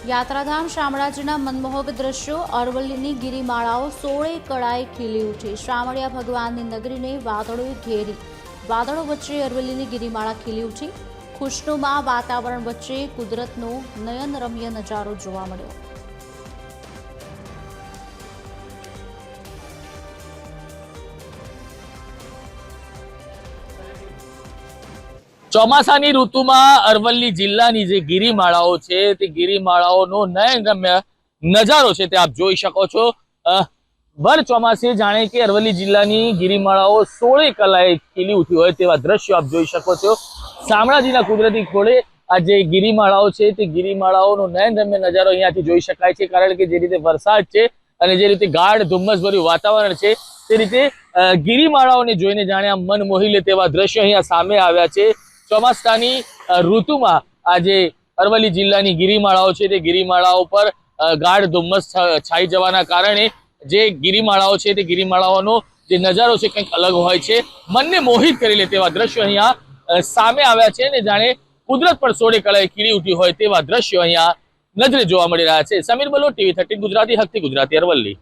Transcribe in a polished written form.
યાત્રાધામ શામળાજીના મનમોહક દ્રશ્યો, અરવલ્લીની ગિરિમાળાઓ 16 કળાએ ખીલી ઉઠી। શામળિયા ભગવાનની નગરીને વાદળોએ ઘેરી। વાદળો વચ્ચે અરવલ્લીની ગિરિમાળા ખીલી ઉઠી। ખુશનુમા વાતાવરણ વચ્ચે કુદરતનો નયનરમ્ય નજારો જોવા મળ્યો। ચોમાસાની ઋતુમાં અરવલ્લી જિલ્લાની જે ગિરિમાળાઓ છે તે ગિરિમાળાઓનો નયનરમ્ય નજારો છે તે આપ જોઈ શકો છો। ભર ચોમાસે જાણે કે અરવલ્લી જિલ્લાની ગિરિમાળાઓ 16 કલાએ ખીલી ઉઠી હોય તેવા દ્રશ્યો આપ જોઈ શકો છો। શામળાજીના કુદરતી ખોળે આ જે ગિરિમાળાઓ છે તે ગિરિમાળાઓનો નયનરમ્ય નજારો અહીંયાથી જોઈ શકાય છે, કારણ કે જે રીતે વરસાદ છે અને જે રીતે ગાઢ ધુમ્મસભર્યું વાતાવરણ છે તે રીતે ગિરિમાળાઓને જોઈને જાણે આમ મન મોહી લે તેવા દ્રશ્યો અહીંયા સામે આવ્યા છે। ચોમાસાની ઋતુમાં આજે અરવલ્લી જિલ્લાની ગિરિમાળાઓ છે તે ગિરિમાળાઓ પર ગાઢ ધુમ્મસ છાઈ જવાના કારણે જે ગિરિમાળાઓ છે તે ગિરિમાળાઓનો જે નજારો છે કંઈક અલગ હોય છે, મનને મોહિત કરી લે તેવા દ્રશ્યો અહીંયા સામે આવ્યા છે ને જાણે કુદરત પર 16 કળાએ ખીલી ઉઠી હોય તેવા દ્રશ્યો અહીંયા નજરે જોવા મળી રહ્યા છે। સમીર બલોટ, TV 13 ગુજરાતી, હકથી ગુજરાતી, અરવલ્લી।